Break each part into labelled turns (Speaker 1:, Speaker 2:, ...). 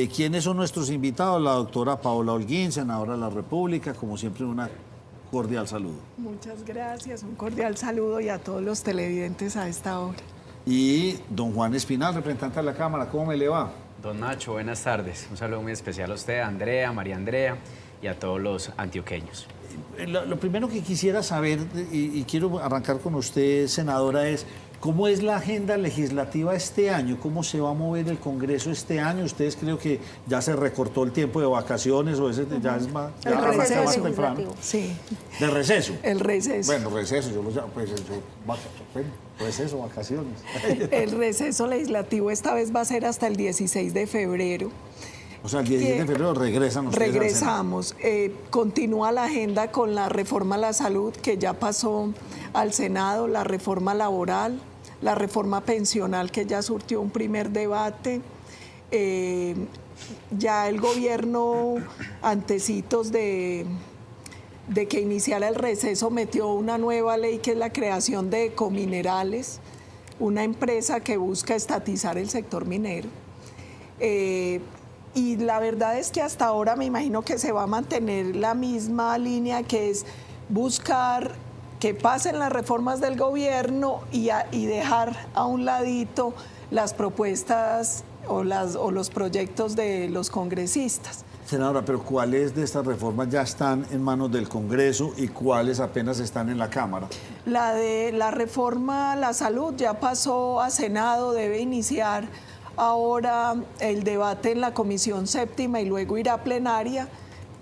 Speaker 1: ¿Quiénes son nuestros invitados? La doctora Paola Holguín, senadora de la República, como siempre una cordial saludo.
Speaker 2: Muchas gracias, un cordial saludo y a todos los televidentes a esta hora.
Speaker 1: Y don Juan Espinal, representante de la Cámara, ¿cómo me le va?
Speaker 3: Don Nacho, buenas tardes. Un saludo muy especial a usted, a Andrea, María Andrea y a todos los antioqueños.
Speaker 1: Lo primero que quisiera saber, y quiero arrancar con usted, senadora, es ¿cómo es la agenda legislativa este año? ¿Cómo se va a mover el Congreso este año? ¿Ustedes creo que ya se recortó el tiempo de vacaciones o ese ya es más, ya
Speaker 2: El
Speaker 1: arranca
Speaker 2: receso
Speaker 1: más
Speaker 2: legislativo.
Speaker 1: temprano?
Speaker 2: Sí,
Speaker 1: ¿De receso?
Speaker 2: el receso.
Speaker 1: Bueno, receso, yo lo llamo, pues, receso, vacaciones.
Speaker 2: El receso legislativo esta vez va a ser hasta el 16 de febrero.
Speaker 1: O sea, el 16 de febrero regresan ustedes.
Speaker 2: Regresamos. Continúa la agenda con la reforma a la salud que ya pasó al Senado, la reforma laboral, la reforma pensional que ya surtió un primer debate. Ya el gobierno, antecitos de que iniciara el receso, metió una nueva ley que es la creación de Ecominerales, una empresa que busca estatizar el sector minero. Y la verdad es que hasta ahora me imagino que se va a mantener la misma línea, que es buscar que pasen las reformas del gobierno y dejar a un ladito las propuestas o los proyectos de los congresistas.
Speaker 1: Senadora, pero ¿cuáles de estas reformas ya están en manos del Congreso y cuáles apenas están en la Cámara?
Speaker 2: La de la reforma a la salud ya pasó a Senado, debe iniciar ahora el debate en la Comisión Séptima y luego irá a plenaria.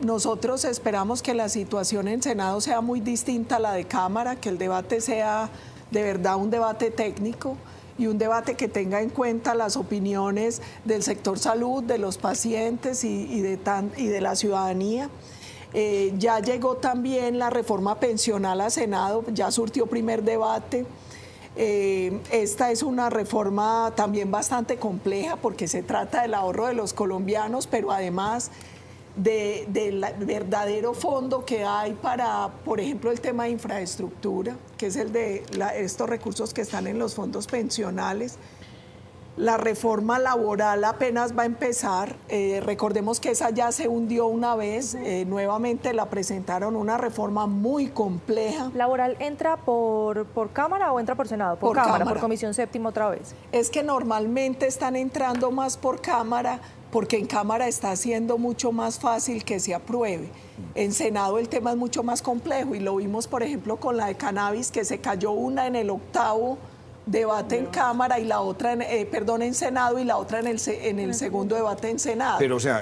Speaker 2: Nosotros esperamos que la situación en Senado sea muy distinta a la de Cámara, que el debate sea de verdad un debate técnico y un debate que tenga en cuenta las opiniones del sector salud, de los pacientes y de la ciudadanía. Ya llegó también la reforma pensional a Senado, ya surtió primer debate. Esta es una reforma también bastante compleja porque se trata del ahorro de los colombianos, pero además del verdadero fondo que hay para, por ejemplo, el tema de infraestructura, que es el de estos recursos que están en los fondos pensionales. La reforma laboral apenas va a empezar. Recordemos que esa ya se hundió una vez. Nuevamente la presentaron, una reforma muy compleja.
Speaker 4: ¿Laboral entra por Cámara o entra por Senado? Por Cámara, por Comisión Séptima otra vez.
Speaker 2: Es que normalmente están entrando más por Cámara porque en Cámara está siendo mucho más fácil que se apruebe. En Senado el tema es mucho más complejo y lo vimos, por ejemplo, con la de cannabis, que se cayó una en el octavo debate en Cámara y la otra, en Senado y la otra en el segundo debate en Senado.
Speaker 1: Pero, o sea,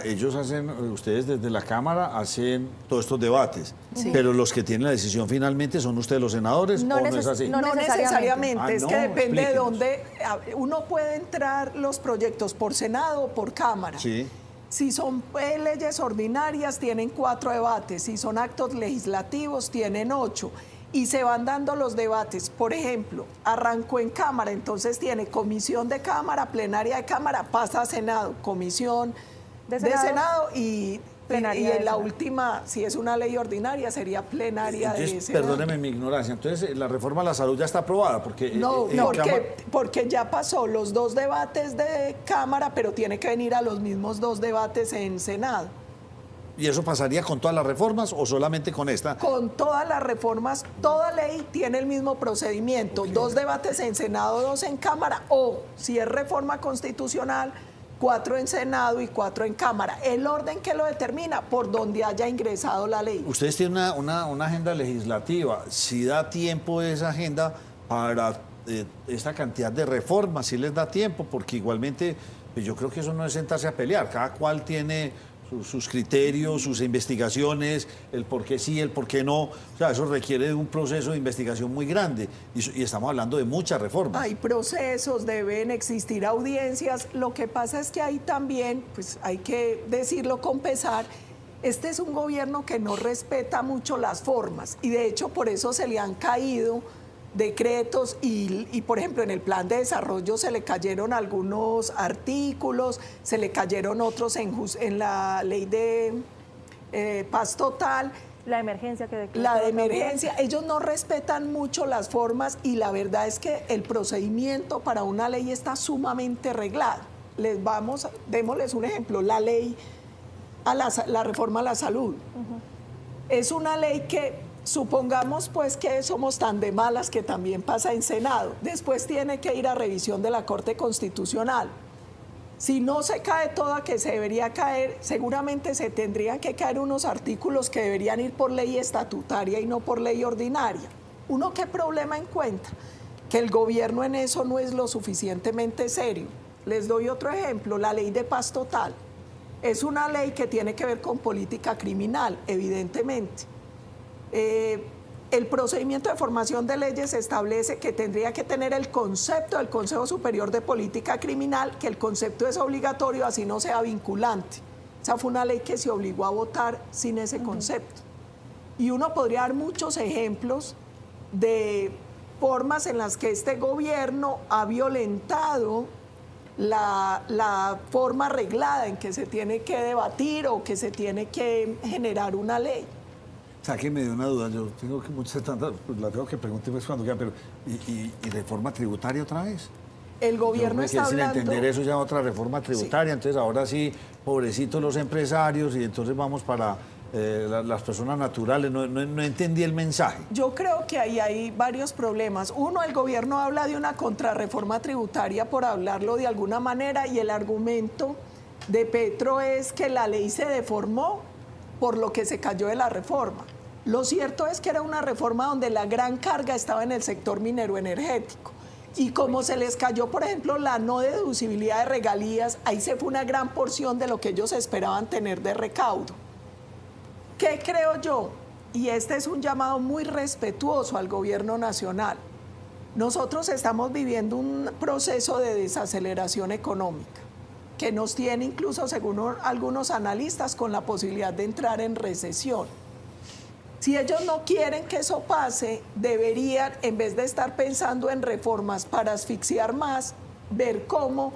Speaker 1: ustedes desde la Cámara hacen todos estos debates,
Speaker 2: Sí.
Speaker 1: pero los que tienen la decisión finalmente son ustedes los senadores,
Speaker 4: No
Speaker 1: ¿o no es así?
Speaker 4: no
Speaker 2: No necesariamente, es
Speaker 1: Ah,
Speaker 2: que
Speaker 1: no,
Speaker 2: depende de
Speaker 1: explíquenos.
Speaker 2: dónde. Uno puede entrar los proyectos por Senado o por Cámara.
Speaker 1: Sí.
Speaker 2: Si son leyes ordinarias, tienen 4 debates. Si son actos legislativos, tienen 8. Y se van dando los debates. Por ejemplo, arrancó en Cámara, entonces tiene comisión de Cámara, plenaria de Cámara, pasa a Senado, comisión de Senado y
Speaker 4: plenaria
Speaker 2: en la última, si es una ley ordinaria, sería plenaria de
Speaker 1: Entonces,
Speaker 2: Senado.
Speaker 1: perdóneme mi ignorancia, entonces la reforma a la salud ya está aprobada, porque...
Speaker 2: No,
Speaker 1: en Cámara-
Speaker 2: porque ya pasó los 2 debates de Cámara, pero tiene que venir a los mismos 2 debates en Senado.
Speaker 1: ¿Y eso pasaría con todas las reformas o solamente con esta?
Speaker 2: Con todas las reformas, toda ley tiene el mismo procedimiento,
Speaker 1: Ok.
Speaker 2: 2 debates en Senado, 2 en Cámara, o si es reforma constitucional, 4 en Senado y 4 en Cámara. El orden que lo determina, por donde haya ingresado la ley.
Speaker 1: Ustedes tienen una agenda legislativa, si da tiempo esa agenda para esta cantidad de reformas, si les da tiempo, porque igualmente pues yo creo que eso no es sentarse a pelear, cada cual tiene sus criterios, sus investigaciones, el por qué sí, el por qué no. O sea, eso requiere de un proceso de investigación muy grande y estamos hablando de muchas reformas.
Speaker 2: Hay procesos, deben existir audiencias. Lo que pasa es que ahí también, pues hay que decirlo con pesar, este es un gobierno que no respeta mucho las formas y de hecho por eso se le han caído decretos y, por ejemplo, en el plan de desarrollo se le cayeron algunos artículos, se le cayeron otros en la ley de paz total.
Speaker 4: La emergencia que declaró.
Speaker 2: La de emergencia, ellos no respetan mucho las formas y la verdad es que el procedimiento para una ley está sumamente reglado. démosles un ejemplo, la ley, la reforma a la salud. Es una ley que supongamos pues que somos tan de malas que también pasa en Senado. Después tiene que ir a revisión de la Corte Constitucional. Si no se cae toda que se debería caer, seguramente se tendrían que caer unos artículos que deberían ir por ley estatutaria y no por ley ordinaria. ¿Uno qué problema encuentra? Que el gobierno en eso no es lo suficientemente serio. Les doy otro ejemplo, la ley de paz total. Es una ley que tiene que ver con política criminal, evidentemente. El procedimiento de formación de leyes establece que tendría que tener el concepto del Consejo Superior de Política Criminal, que el concepto es obligatorio, así no sea vinculante. Esa fue una ley que se obligó a votar sin ese concepto. Y uno podría dar muchos ejemplos de formas en las que este gobierno ha violentado la forma arreglada en que se tiene que debatir o que se tiene que generar una ley.
Speaker 1: Sáqueme de una duda, yo tengo que muchas tantas, pues la tengo que preguntar pues cuando quiera, pero ¿y reforma tributaria otra vez?
Speaker 2: El gobierno está
Speaker 1: sin
Speaker 2: hablando...
Speaker 1: entender eso ya otra reforma tributaria, sí. Entonces ahora sí, pobrecitos los empresarios y entonces vamos para las personas naturales, no entendí el mensaje.
Speaker 2: Yo creo que ahí hay varios problemas. Uno, el gobierno habla de una contrarreforma tributaria por hablarlo de alguna manera y el argumento de Petro es que la ley se deformó por lo que se cayó de la reforma. Lo cierto es que era una reforma donde la gran carga estaba en el sector minero energético. Y como se les cayó, por ejemplo, la no deducibilidad de regalías, ahí se fue una gran porción de lo que ellos esperaban tener de recaudo. ¿Qué creo yo? Y este es un llamado muy respetuoso al gobierno nacional. Nosotros estamos viviendo un proceso de desaceleración económica que nos tiene incluso, según algunos analistas, con la posibilidad de entrar en recesión. Si ellos no quieren que eso pase, deberían, en vez de estar pensando en reformas para asfixiar más, ver cómo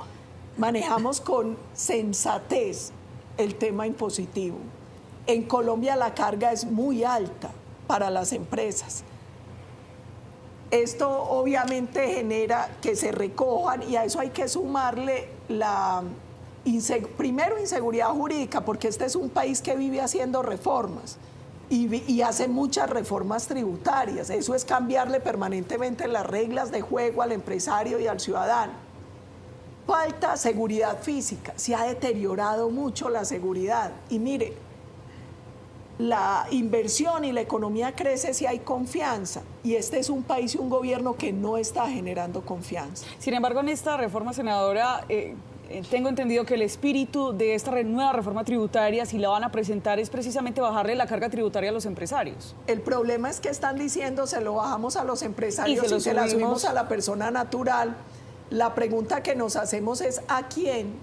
Speaker 2: manejamos con sensatez el tema impositivo. En Colombia la carga es muy alta para las empresas. Esto obviamente genera que se recojan y a eso hay que sumarle primero inseguridad jurídica, porque este es un país que vive haciendo reformas y hace muchas reformas tributarias. Eso es cambiarle permanentemente las reglas de juego al empresario y al ciudadano. Falta seguridad física, se ha deteriorado mucho la seguridad. Y mire, la inversión y la economía crece si hay confianza. Y este es un país y un gobierno que no está generando confianza.
Speaker 5: Sin embargo, en esta reforma, senadora, tengo entendido que el espíritu de esta nueva reforma tributaria, si la van a presentar, es precisamente bajarle la carga tributaria a los empresarios.
Speaker 2: El problema es que están diciendo se lo bajamos a los empresarios y se la subimos a la persona natural. La pregunta que nos hacemos es ¿a quién?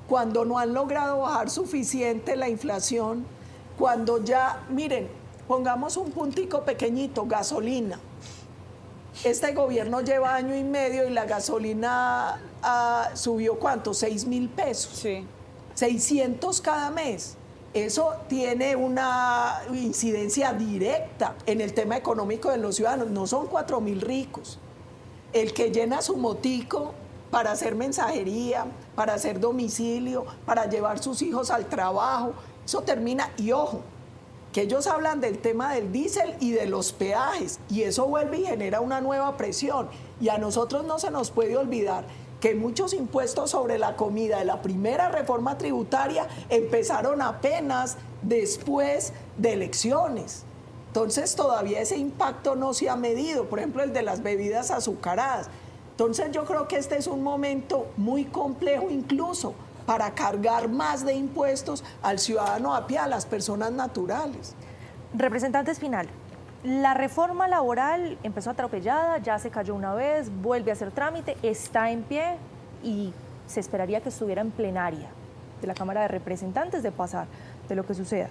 Speaker 2: Cuando no han logrado bajar suficiente la inflación, cuando ya, miren, pongamos un puntico pequeñito, gasolina. Este gobierno lleva año y medio y la gasolina subió ¿cuánto? 6.000 pesos.
Speaker 5: Sí.
Speaker 2: 600 cada mes. Eso tiene una incidencia directa en el tema económico de los ciudadanos. No son 4.000 ricos. El que llena su motico para hacer mensajería, para hacer domicilio, para llevar sus hijos al trabajo, eso termina, y ojo, que ellos hablan del tema del diésel y de los peajes, y eso vuelve y genera una nueva presión. Y a nosotros no se nos puede olvidar que muchos impuestos sobre la comida de la primera reforma tributaria empezaron apenas después de elecciones. Entonces todavía ese impacto no se ha medido, por ejemplo el de las bebidas azucaradas. Entonces yo creo que este es un momento muy complejo incluso para cargar más de impuestos al ciudadano a pie, a las personas naturales.
Speaker 4: Representante Espinal, la reforma laboral empezó atropellada, ya se cayó una vez, vuelve a hacer trámite, está en pie y se esperaría que estuviera en plenaria de la Cámara de Representantes de pasar de lo que suceda.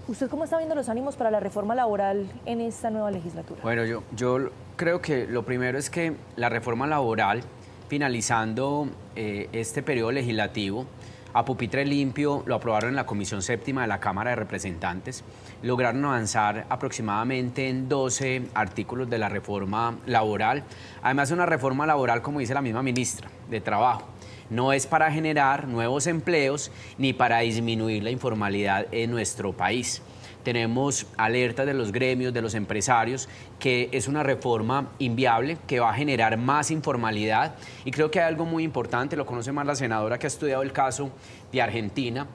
Speaker 4: ¿Usted cómo está viendo los ánimos para la reforma laboral en esta nueva legislatura?
Speaker 3: Bueno, yo creo que lo primero es que la reforma laboral, finalizando este periodo legislativo, a pupitre limpio, lo aprobaron en la Comisión Séptima de la Cámara de Representantes, lograron avanzar aproximadamente en 12 artículos de la reforma laboral. Además, una reforma laboral, como dice la misma ministra de Trabajo, no es para generar nuevos empleos ni para disminuir la informalidad en nuestro país. Tenemos alertas de los gremios, de los empresarios, que es una reforma inviable, que va a generar más informalidad. Y creo que hay algo muy importante, lo conoce más la senadora que ha estudiado el caso de Argentina.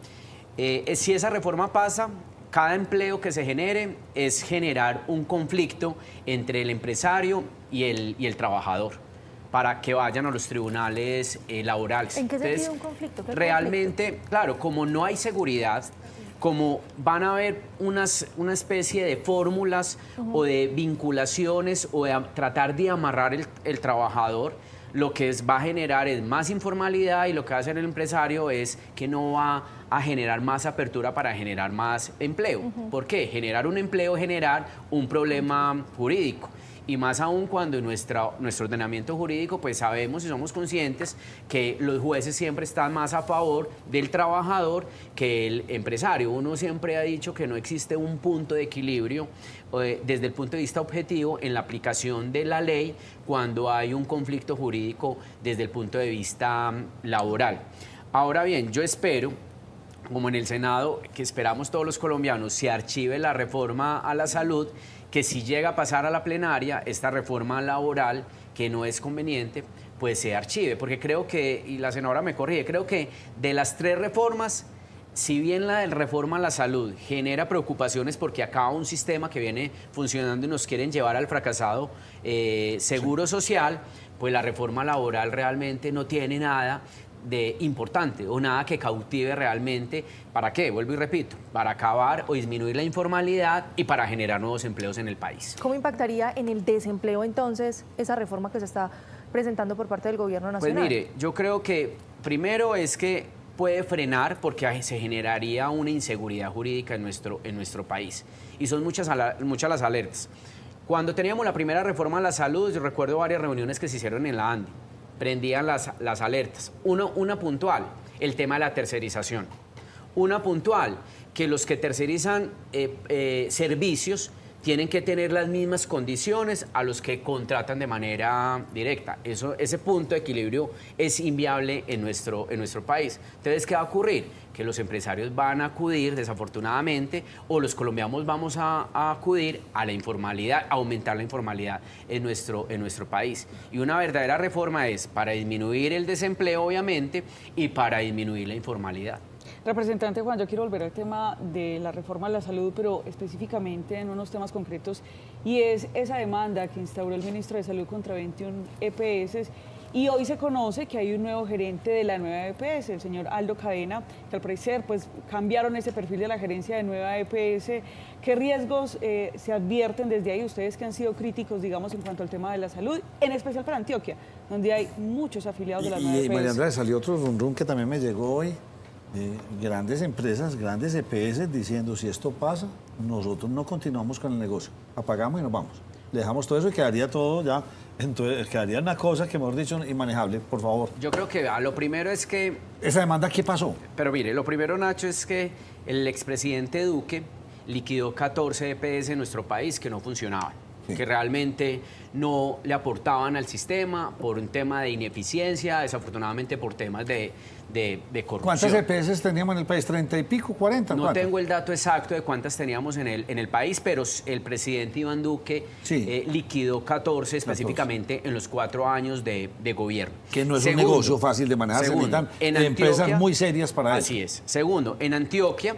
Speaker 3: Si esa reforma pasa, cada empleo que se genere es generar un conflicto entre el empresario y el trabajador, para que vayan a los tribunales laborales.
Speaker 4: ¿En qué sentido un conflicto? ¿Qué
Speaker 3: Realmente,
Speaker 4: conflicto?
Speaker 3: claro, como no hay seguridad, como van a haber una especie de fórmulas o de vinculaciones o de tratar de amarrar el trabajador, lo que va a generar es más informalidad, y lo que va a hacer el empresario es que no va a generar más apertura para generar más empleo. ¿Por qué? Generar un empleo, generar un problema jurídico. Y más aún cuando en nuestro ordenamiento jurídico pues sabemos y somos conscientes que los jueces siempre están más a favor del trabajador que el empresario. Uno siempre ha dicho que no existe un punto de equilibrio desde el punto de vista objetivo en la aplicación de la ley cuando hay un conflicto jurídico desde el punto de vista laboral. Ahora bien, yo espero, como en el Senado, que esperamos todos los colombianos, se archive la reforma a la salud, que si llega a pasar a la plenaria, esta reforma laboral, que no es conveniente, pues se archive. Porque creo que, y la senadora me corrige, creo que de las 3 reformas, si bien la de reforma a la salud genera preocupaciones porque acaba un sistema que viene funcionando y nos quieren llevar al fracasado seguro social, pues la reforma laboral realmente no tiene nada de importante o nada que cautive realmente. ¿Para qué? Vuelvo y repito, para acabar o disminuir la informalidad y para generar nuevos empleos en el país.
Speaker 4: ¿Cómo impactaría en el desempleo entonces esa reforma que se está presentando por parte del gobierno nacional?
Speaker 3: Pues mire, yo creo que primero es que puede frenar porque se generaría una inseguridad jurídica en nuestro país. Y son muchas las alertas. Cuando teníamos la primera reforma a la salud, yo recuerdo varias reuniones que se hicieron en la ANDI. Prendían las alertas. Una puntual, el tema de la tercerización. Una puntual, que los que tercerizan servicios tienen que tener las mismas condiciones a los que contratan de manera directa. Ese punto de equilibrio es inviable en nuestro país. Entonces, ¿qué va a ocurrir? Que los empresarios van a acudir, desafortunadamente, o los colombianos vamos a acudir a la informalidad, a aumentar la informalidad en nuestro país. Y una verdadera reforma es para disminuir el desempleo, obviamente, y para disminuir la informalidad.
Speaker 5: Representante Juan, yo quiero volver al tema de la reforma a la salud, pero específicamente en unos temas concretos, y es esa demanda que instauró el ministro de Salud contra 21 EPS. Y hoy se conoce que hay un nuevo gerente de la nueva EPS, el señor Aldo Cadena, que al parecer pues, cambiaron ese perfil de la gerencia de nueva EPS. ¿Qué riesgos se advierten desde ahí, ustedes que han sido críticos, digamos, en cuanto al tema de la salud, en especial para Antioquia, donde hay muchos afiliados de la nueva EPS?
Speaker 1: Y María Andrea, salió otro rum que también me llegó hoy. Grandes empresas, grandes EPS diciendo, si esto pasa, nosotros no continuamos con el negocio, apagamos y nos vamos. Le dejamos todo eso y quedaría todo ya, entonces quedaría una cosa que, mejor dicho, inmanejable, por favor.
Speaker 3: Yo creo que lo primero es que...
Speaker 1: ¿Esa demanda qué pasó?
Speaker 3: Pero mire, lo primero, Nacho, es que el expresidente Duque liquidó 14 EPS en nuestro país que no funcionaban, que realmente no le aportaban al sistema por un tema de ineficiencia, desafortunadamente por temas de corrupción.
Speaker 1: ¿Cuántas EPS teníamos en el país? ¿30 y pico? ¿40?
Speaker 3: No
Speaker 1: ¿Cuántas?
Speaker 3: tengo el dato exacto de cuántas teníamos en el país, pero el presidente Iván Duque liquidó 14 específicamente en los 4 años de gobierno.
Speaker 1: Que no es un negocio fácil de manejar, se necesitan empresas muy serias para eso.
Speaker 3: Así es. Segundo, en Antioquia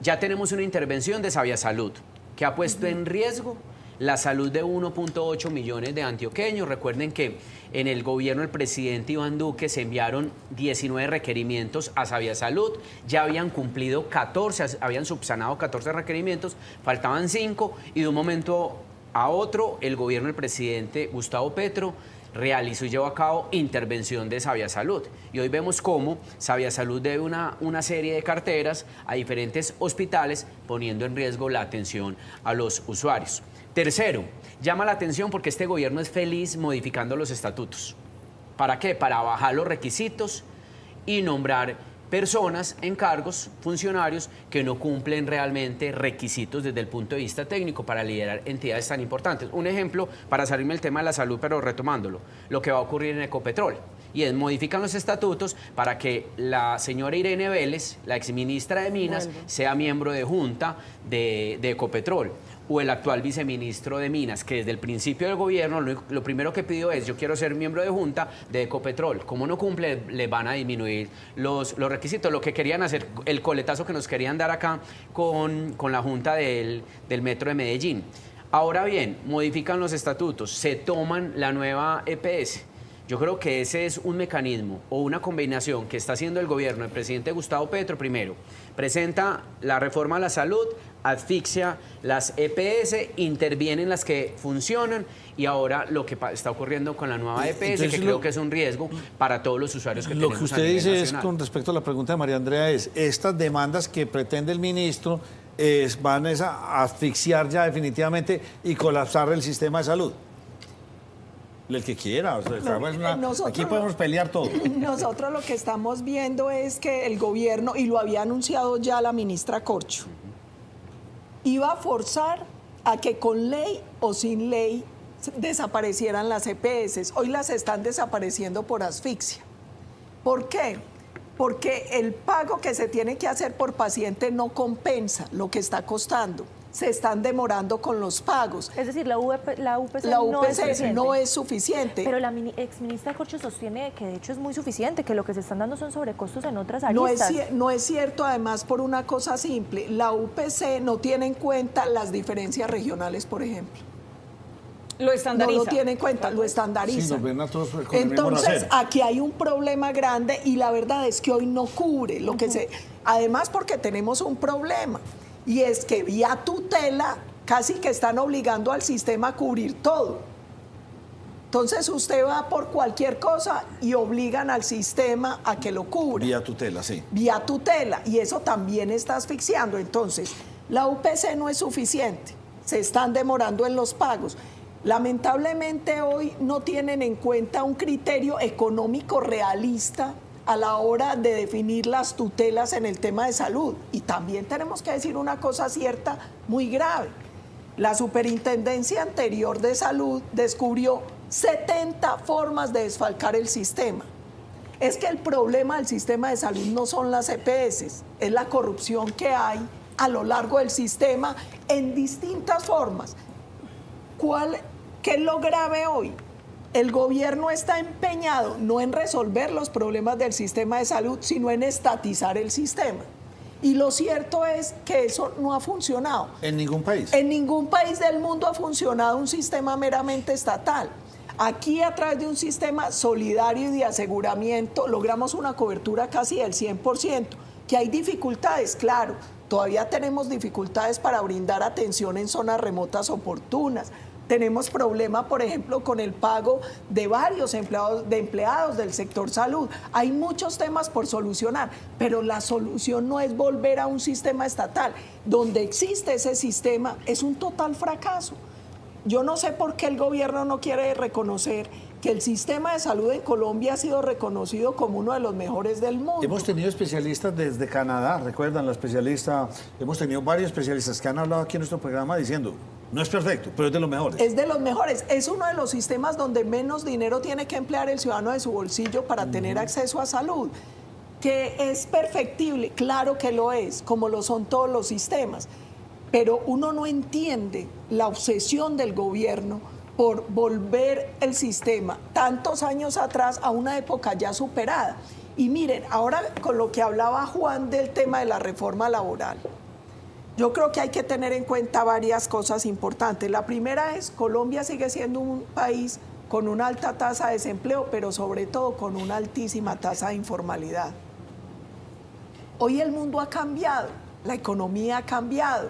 Speaker 3: ya tenemos una intervención de Sabia Salud que ha puesto en riesgo la salud de 1.8 millones de antioqueños. Recuerden que en el gobierno del presidente Iván Duque se enviaron 19 requerimientos a Sabia Salud, ya habían cumplido 14, habían subsanado 14 requerimientos, faltaban 5 y de un momento a otro el gobierno del presidente Gustavo Petro realizó y llevó a cabo intervención de Sabia Salud. Y hoy vemos cómo Sabia Salud debe una serie de carteras a diferentes hospitales, poniendo en riesgo la atención a los usuarios. Tercero, llama la atención porque este gobierno es feliz modificando los estatutos. ¿Para qué? Para bajar los requisitos y nombrar personas en cargos, funcionarios, que no cumplen realmente requisitos desde el punto de vista técnico para liderar entidades tan importantes. Un ejemplo, para salirme del tema de la salud, pero retomándolo, lo que va a ocurrir en Ecopetrol. y es modifican los estatutos para que la señora Irene Vélez, la exministra de Minas, sea miembro de junta de Ecopetrol, o el actual viceministro de Minas, que desde el principio del gobierno lo primero que pidió es: yo quiero ser miembro de junta de Ecopetrol. Como no cumple, le van a disminuir los requisitos. Lo que querían hacer, el coletazo que nos querían dar acá con la junta del Metro de Medellín. Ahora bien, modifican los estatutos, se toman la nueva EPS. Yo creo que ese es un mecanismo o una combinación que está haciendo el gobierno del presidente Gustavo Petro. Primero, presenta la reforma a la salud, asfixia las EPS, intervienen las que funcionan, y ahora lo que está ocurriendo con la nueva EPS,
Speaker 1: Entonces,
Speaker 3: que creo que es un riesgo para todos los usuarios que
Speaker 1: Lo
Speaker 3: tenemos
Speaker 1: que
Speaker 3: a
Speaker 1: usted
Speaker 3: nivel
Speaker 1: dice es,
Speaker 3: nacional.
Speaker 1: con respecto a la pregunta de María Andrea, es estas demandas que pretende el ministro van a asfixiar ya definitivamente y colapsar el sistema de salud. El que quiera, o sea, aquí podemos pelear todo.
Speaker 2: Nosotros lo que estamos viendo es que el gobierno, y lo había anunciado ya la ministra Corcho, iba a forzar a que con ley o sin ley desaparecieran las EPS. Hoy las están desapareciendo por asfixia. ¿Por qué? Porque el pago que se tiene que hacer por paciente no compensa lo que está costando. Se están demorando con los pagos.
Speaker 4: Es decir, la UPC,
Speaker 2: La
Speaker 4: no es
Speaker 2: UPC
Speaker 4: suficiente.
Speaker 2: no es suficiente.
Speaker 4: Pero la exministra Corcho sostiene que de hecho es muy suficiente, que lo que se están dando son sobrecostos en otras
Speaker 2: No
Speaker 4: aristas.
Speaker 2: no es cierto, además, por una cosa simple. La UPC no tiene en cuenta las diferencias regionales, por ejemplo.
Speaker 5: Lo estandariza.
Speaker 2: No lo tiene en cuenta, lo
Speaker 1: Sí,
Speaker 2: estandariza.
Speaker 1: nos ven a todos con el mismo
Speaker 2: Entonces,
Speaker 1: rasero.
Speaker 2: aquí hay un problema grande y la verdad es que hoy no cubre lo que se... Además, porque tenemos un problema, y es que vía tutela casi que están obligando al sistema a cubrir todo. Entonces usted va por cualquier cosa y obligan al sistema a que lo cubra.
Speaker 1: Vía tutela, sí.
Speaker 2: Vía tutela, y eso también está asfixiando. Entonces, la UPC no es suficiente, se están demorando en los pagos. Lamentablemente hoy no tienen en cuenta un criterio económico realista a la hora de definir las tutelas en el tema de salud. Y también tenemos que decir una cosa cierta muy grave. La superintendencia anterior de salud descubrió 70 formas de desfalcar el sistema. Es que el problema del sistema de salud no son las EPS, es la corrupción que hay a lo largo del sistema en distintas formas. ¿Qué es lo grave hoy? El gobierno está empeñado no en resolver los problemas del sistema de salud, sino en estatizar el sistema. Y lo cierto es que eso no ha funcionado.
Speaker 1: En ningún país.
Speaker 2: En ningún país del mundo ha funcionado un sistema meramente estatal. Aquí, a través de un sistema solidario y de aseguramiento, logramos una cobertura casi del 100%. Que hay dificultades, claro. Todavía tenemos dificultades para brindar atención en zonas remotas oportunas. Tenemos problema, por ejemplo, con el pago de varios empleados del sector salud. Hay muchos temas por solucionar, pero la solución no es volver a un sistema estatal. Donde existe ese sistema es un total fracaso. Yo no sé por qué el gobierno no quiere reconocer que el sistema de salud en Colombia ha sido reconocido como uno de los mejores del mundo.
Speaker 1: Hemos tenido especialistas desde Canadá, recuerdan la especialista, hemos tenido varios especialistas que han hablado aquí en nuestro programa diciendo, no es perfecto, pero es de los mejores.
Speaker 2: Es de los mejores, es uno de los sistemas donde menos dinero tiene que emplear el ciudadano de su bolsillo para tener acceso a salud. Que es perfectible, claro que lo es, como lo son todos los sistemas, pero uno no entiende la obsesión del gobierno por volver el sistema tantos años atrás a una época ya superada. Y miren, ahora con lo que hablaba Juan del tema de la reforma laboral, yo creo que hay que tener en cuenta varias cosas importantes. La primera es, Colombia sigue siendo un país con una alta tasa de desempleo, pero sobre todo con una altísima tasa de informalidad. Hoy el mundo ha cambiado, la economía ha cambiado,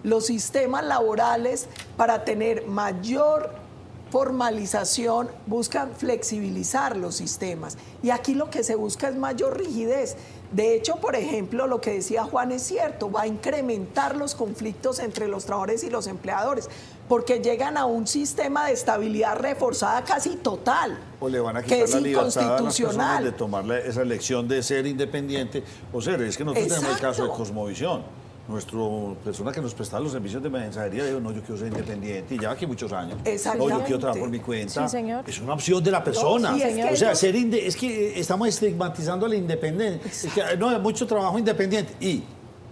Speaker 2: los sistemas laborales para tener mayor formalización buscan flexibilizar los sistemas y aquí lo que se busca es mayor rigidez. De hecho, por ejemplo, lo que decía Juan es cierto, va a incrementar los conflictos entre los trabajadores y los empleadores porque llegan a un sistema de estabilidad reforzada casi total.
Speaker 1: O le van a
Speaker 2: que
Speaker 1: quitar
Speaker 2: es
Speaker 1: la libertad a las personas
Speaker 2: inconstitucional.
Speaker 1: de tomar esa elección de ser independiente o ser. Es que nosotros tenemos el caso de
Speaker 2: Exacto.
Speaker 1: Cosmovisión. nuestra persona que nos prestaba los servicios de mensajería dijo, no, yo quiero ser independiente, y lleva aquí muchos años. O
Speaker 2: Exactamente.
Speaker 1: yo quiero trabajar por mi cuenta.
Speaker 4: Sí, señor.
Speaker 1: Es una opción de la persona.
Speaker 2: No, sí, es que
Speaker 1: o sea,
Speaker 2: ellos-
Speaker 1: es que estamos estigmatizando la independencia. Es que no, hay mucho trabajo independiente. Y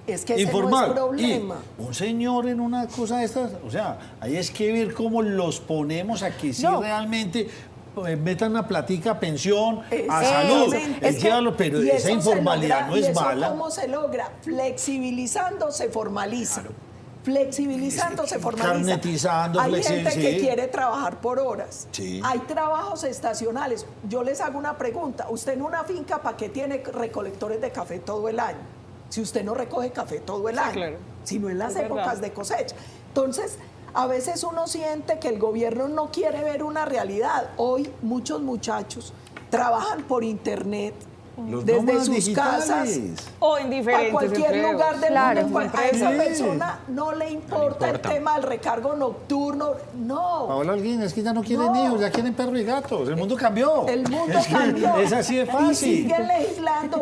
Speaker 2: Es que ese
Speaker 1: informal.
Speaker 2: no es problema.
Speaker 1: Y un señor en una cosa de estas, o sea, ahí es que ver cómo los ponemos a que sí
Speaker 4: No.
Speaker 1: realmente metan una platica, pensión, a
Speaker 2: Exactamente.
Speaker 1: salud, llévalo, pero
Speaker 2: Y
Speaker 1: esa
Speaker 2: eso se
Speaker 1: informalidad
Speaker 2: logra-
Speaker 1: no
Speaker 2: ¿y
Speaker 1: es
Speaker 2: eso
Speaker 1: mala.
Speaker 2: ¿Cómo se logra? Flexibilizando se formaliza. Flexibilizando se formaliza.
Speaker 1: Carnetizando,
Speaker 2: Hay gente que
Speaker 1: sí.
Speaker 2: quiere trabajar por horas.
Speaker 1: Sí.
Speaker 2: Hay trabajos estacionales. Yo les hago una pregunta. Usted en una finca, ¿para qué tiene recolectores de café todo el año? Si usted no recoge café todo el año,
Speaker 5: claro.
Speaker 2: sino en las
Speaker 5: Es
Speaker 2: épocas
Speaker 5: verdad.
Speaker 2: de cosecha. Entonces, a veces uno siente que el gobierno no quiere ver una realidad. Hoy muchos muchachos trabajan por internet
Speaker 1: Los
Speaker 2: desde
Speaker 1: nómadas
Speaker 2: sus
Speaker 1: digitales.
Speaker 2: casas
Speaker 5: O en
Speaker 2: a
Speaker 5: diferentes
Speaker 2: cualquier
Speaker 5: empleos.
Speaker 2: lugar del
Speaker 4: Claro.
Speaker 2: mundo. A esa
Speaker 1: Sí.
Speaker 2: persona no le importa el tema del recargo nocturno. No.
Speaker 1: Paola Holguín, es que ya no quieren
Speaker 2: No.
Speaker 1: hijos, ya quieren perro y gatos. El mundo cambió.
Speaker 2: El mundo
Speaker 1: Es que
Speaker 2: cambió.
Speaker 1: Es así de fácil.
Speaker 2: Y siguen legislando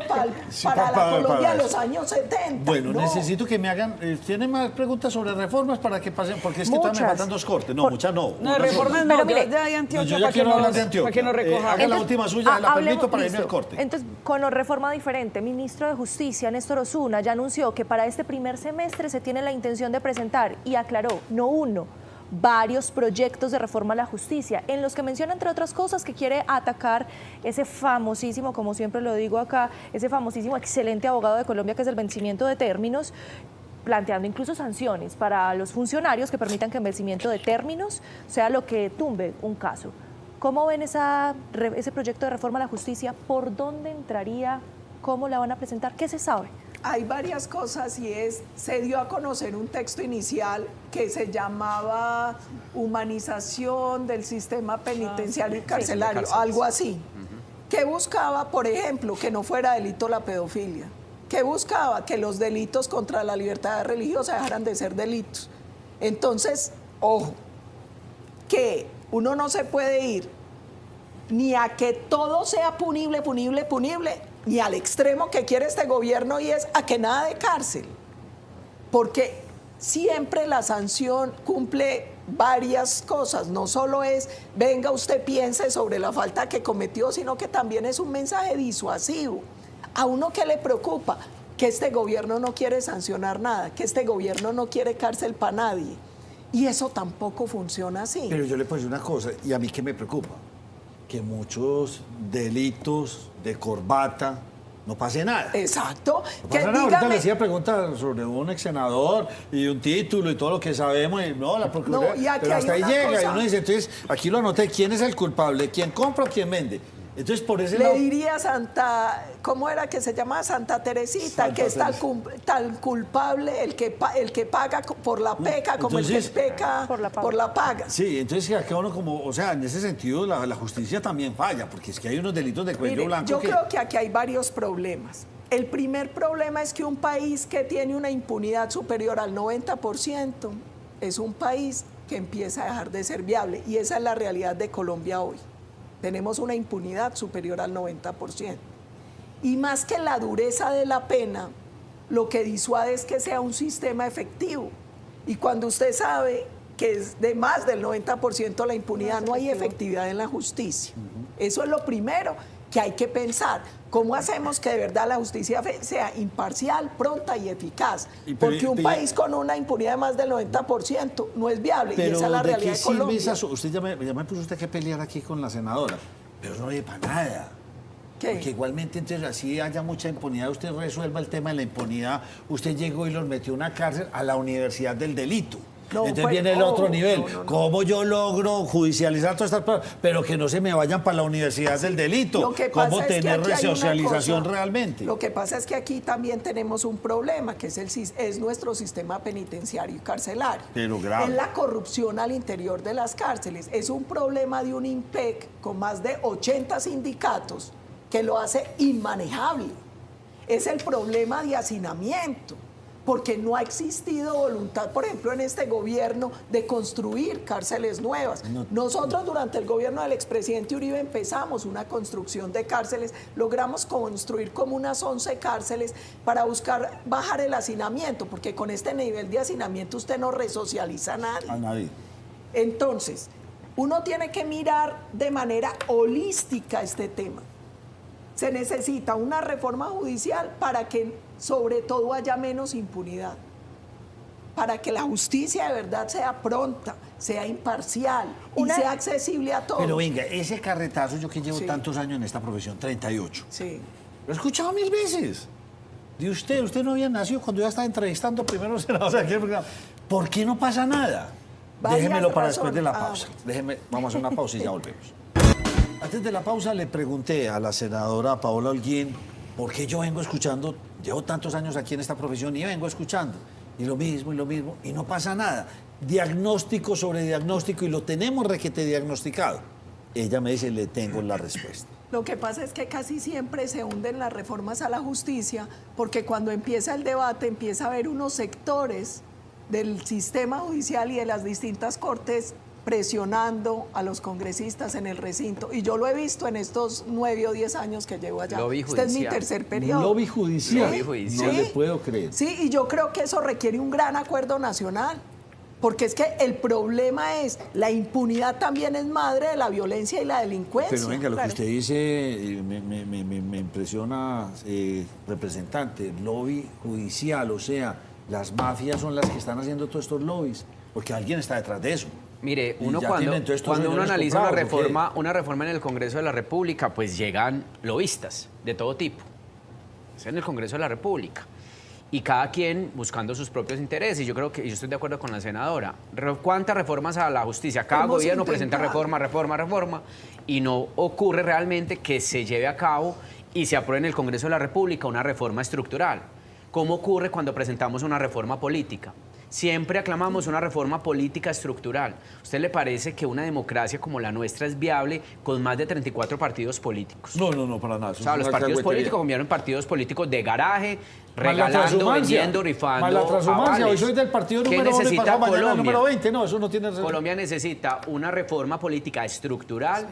Speaker 1: Sí,
Speaker 2: para la
Speaker 1: para
Speaker 2: Colombia de
Speaker 1: eso.
Speaker 2: los años 70.
Speaker 1: Bueno,
Speaker 2: No.
Speaker 1: necesito que me hagan. ¿Tienen más preguntas sobre reformas para que pasen? Porque es que todavía me
Speaker 4: Muchas.
Speaker 1: faltan 2 cortes. No,
Speaker 4: Por-
Speaker 1: muchas no.
Speaker 5: No, de
Speaker 1: una
Speaker 5: reformas
Speaker 1: sola.
Speaker 5: no,
Speaker 4: Pero mire,
Speaker 5: ya hay
Speaker 1: No,
Speaker 5: Antioquia
Speaker 1: yo ya
Speaker 5: para que
Speaker 1: quiero hablar de
Speaker 5: nos,
Speaker 1: Antioquia.
Speaker 5: para que nos recoja.
Speaker 1: Haga la última suya, la
Speaker 4: hablemos-
Speaker 1: permito para irme al
Speaker 4: listo.
Speaker 1: corte.
Speaker 4: Entonces, con la reforma diferente, ministro de Justicia, Néstor Osuna, ya anunció que para este primer semestre se tiene la intención de presentar, y aclaró, no uno, varios proyectos de reforma a la justicia, en los que menciona, entre otras cosas, que quiere atacar ese famosísimo, como siempre lo digo acá, ese famosísimo excelente abogado de Colombia, que es el vencimiento de términos, planteando incluso sanciones para los funcionarios que permitan que el vencimiento de términos sea lo que tumbe un caso. ¿Cómo ven ese proyecto de reforma a la justicia? ¿Por dónde entraría? ¿Cómo la van a presentar? ¿Qué se sabe?
Speaker 2: Hay varias cosas y se dio a conocer un texto inicial que se llamaba Humanización del Sistema Penitenciario y Carcelario,
Speaker 3: cárceles.
Speaker 2: algo así. Que buscaba, por ejemplo, que no fuera delito la pedofilia. Que buscaba que los delitos contra la libertad religiosa dejaran de ser delitos. Entonces, ojo, que uno no se puede ir ni a que todo sea punible, ni al extremo que quiere este gobierno, y es a que nada de cárcel. Porque siempre la sanción cumple varias cosas. No solo es, venga, usted piense sobre la falta que cometió, sino que también es un mensaje disuasivo. ¿A uno qué le preocupa? Que este gobierno no quiere sancionar nada, que este gobierno no quiere cárcel para nadie. Y eso tampoco funciona así.
Speaker 1: Pero yo le puedo decir una cosa, y a mí qué me preocupa, que muchos delitos de corbata no pase nada.
Speaker 2: Exacto.
Speaker 1: No
Speaker 2: Que
Speaker 1: pasa nada. Ahorita
Speaker 2: dígame-
Speaker 1: le hacía preguntas sobre un ex senador y un título y todo lo que sabemos. Y no, la Procuraduría.
Speaker 2: No, y aquí
Speaker 1: pero hasta
Speaker 2: hay
Speaker 1: ahí
Speaker 2: una
Speaker 1: llega y
Speaker 2: cosa.
Speaker 1: uno dice, entonces, aquí lo anoté, ¿quién es el culpable? ¿Quién compra o quién vende? Entonces, por ese
Speaker 2: Le
Speaker 1: lado.
Speaker 2: diría ¿cómo era que se llamaba? Santa Teresita,
Speaker 1: Santa
Speaker 2: que es tan,
Speaker 1: Teresita.
Speaker 2: tan culpable el que paga por la peca como
Speaker 1: Entonces-
Speaker 2: el que peca
Speaker 4: Por la paga.
Speaker 2: por la paga.
Speaker 1: Sí, entonces acá uno como, o sea, en ese sentido la justicia también falla, porque es que hay unos delitos de cuello
Speaker 2: Mire,
Speaker 1: blanco
Speaker 2: yo
Speaker 1: que...
Speaker 2: creo que aquí hay varios problemas. El primer problema es que un país que tiene una impunidad superior al 90% es un país que empieza a dejar de ser viable, y esa es la realidad de Colombia hoy. Tenemos una impunidad superior al 90%. Y más que la dureza de la pena, lo que disuade es que sea un sistema efectivo. Y cuando usted sabe que es de más del 90% la impunidad, no hay efectividad en la justicia. Eso es lo primero que hay que pensar. ¿Cómo hacemos que de verdad la justicia sea imparcial, pronta y eficaz? Porque un país con una impunidad de más del 90% no es viable, y
Speaker 1: Pero
Speaker 2: esa es la
Speaker 1: ¿de
Speaker 2: realidad
Speaker 1: qué
Speaker 2: de Colombia.
Speaker 1: sirve esa? Usted ya me puso usted que pelear aquí con la senadora, pero no sirve para nada.
Speaker 2: ¿Qué?
Speaker 1: Porque igualmente, entonces, así haya mucha impunidad, usted resuelva el tema de la impunidad, usted llegó y los metió a una cárcel, a la universidad del delito.
Speaker 2: No,
Speaker 1: Entonces
Speaker 2: pues,
Speaker 1: viene el otro nivel.
Speaker 2: no.
Speaker 1: ¿Cómo yo logro judicializar todas estas cosas, pero que no se me vayan para la universidad del delito?
Speaker 2: Lo que pasa
Speaker 1: ¿Cómo
Speaker 2: es que
Speaker 1: tener
Speaker 2: aquí hay una
Speaker 1: resocialización
Speaker 2: cosa.
Speaker 1: realmente?
Speaker 2: Lo que pasa es que aquí también tenemos un problema, que es nuestro sistema penitenciario y carcelario.
Speaker 1: Pero grave.
Speaker 2: Es la corrupción al interior de las cárceles. Es un problema de un IMPEC con más de 80 sindicatos que lo hace inmanejable. Es el problema de hacinamiento. porque no ha existido voluntad, por ejemplo, en este gobierno de construir cárceles nuevas. Nosotros durante el gobierno del expresidente Uribe empezamos una construcción de cárceles, logramos construir como unas 11 cárceles para buscar bajar el hacinamiento, porque con este nivel de hacinamiento usted no resocializa a nadie.
Speaker 1: A nadie.
Speaker 2: Entonces, uno tiene que mirar de manera holística este tema. Se necesita una reforma judicial para que sobre todo haya menos impunidad, para que la justicia de verdad sea pronta, sea imparcial y sea accesible a todos.
Speaker 1: Pero venga, ese carretazo, yo que llevo
Speaker 2: Sí.
Speaker 1: tantos años en esta profesión, 38.
Speaker 2: Sí.
Speaker 1: Lo he escuchado 1000 veces. De usted no había nacido cuando ya estaba entrevistando primero senadores aquí en el programa. ¿Por qué no pasa nada?
Speaker 2: Varias
Speaker 1: Déjemelo para
Speaker 2: razones.
Speaker 1: después de la
Speaker 2: Ah,
Speaker 1: pausa. Vamos a hacer una pausa y ya volvemos. Antes de la pausa le pregunté a la senadora Paola Holguín por qué yo vengo escuchando, llevo tantos años aquí en esta profesión y vengo escuchando, y lo mismo, y no pasa nada. Diagnóstico sobre diagnóstico, y lo tenemos requete diagnosticado. Ella me dice, le tengo la respuesta.
Speaker 2: Lo que pasa es que casi siempre se hunden las reformas a la justicia, porque cuando empieza el debate empieza a haber unos sectores del sistema judicial y de las distintas cortes presionando a los congresistas en el recinto. Y yo lo he visto en estos 9 o 10 años que llevo allá.
Speaker 3: Lobby
Speaker 2: Este es mi
Speaker 3: judicial.
Speaker 2: tercer periodo.
Speaker 1: Lobby judicial.
Speaker 3: Lobby judicial.
Speaker 1: No
Speaker 2: Sí.
Speaker 1: le puedo creer.
Speaker 2: Sí, y yo creo que eso requiere un gran acuerdo nacional. Porque es que el problema es, la impunidad también es madre de la violencia y la delincuencia.
Speaker 1: Pero venga, lo que
Speaker 2: Claro.
Speaker 1: usted dice me impresiona, representante. Lobby judicial, o sea, las mafias son las que están haciendo todos estos lobbies, porque alguien está detrás de eso.
Speaker 3: Mire,
Speaker 1: Y
Speaker 3: uno
Speaker 1: ya
Speaker 3: cuando,
Speaker 1: tienen todos estos
Speaker 3: cuando uno
Speaker 1: señores
Speaker 3: analiza
Speaker 1: comprados,
Speaker 3: una reforma en el Congreso de la República, pues llegan lobistas de todo tipo. Es en el Congreso de la República. Y cada quien buscando sus propios intereses. Yo creo que yo estoy de acuerdo con la senadora. ¿Cuántas reformas a la justicia? Cada
Speaker 2: Hemos
Speaker 3: gobierno presenta
Speaker 2: intentado.
Speaker 3: reforma, y no ocurre realmente que se lleve a cabo y se apruebe en el Congreso de la República una reforma estructural. ¿Cómo ocurre cuando presentamos una reforma política? Siempre aclamamos una reforma política estructural. ¿A usted le parece que una democracia como la nuestra es viable con más de 34 partidos políticos?
Speaker 1: No, para nada.
Speaker 3: O sea, los partidos políticos convierten en partidos políticos de garaje, regalando,
Speaker 1: transhumancia.
Speaker 3: vendiendo, rifando.
Speaker 1: Más la transhumancia. Hoy
Speaker 3: avales.
Speaker 1: soy del partido
Speaker 3: ¿Qué
Speaker 1: número 1 y
Speaker 3: necesita
Speaker 1: pasado mañana el
Speaker 3: Colombia?
Speaker 1: número 20. No, eso no tiene...
Speaker 3: Colombia necesita una reforma política estructural,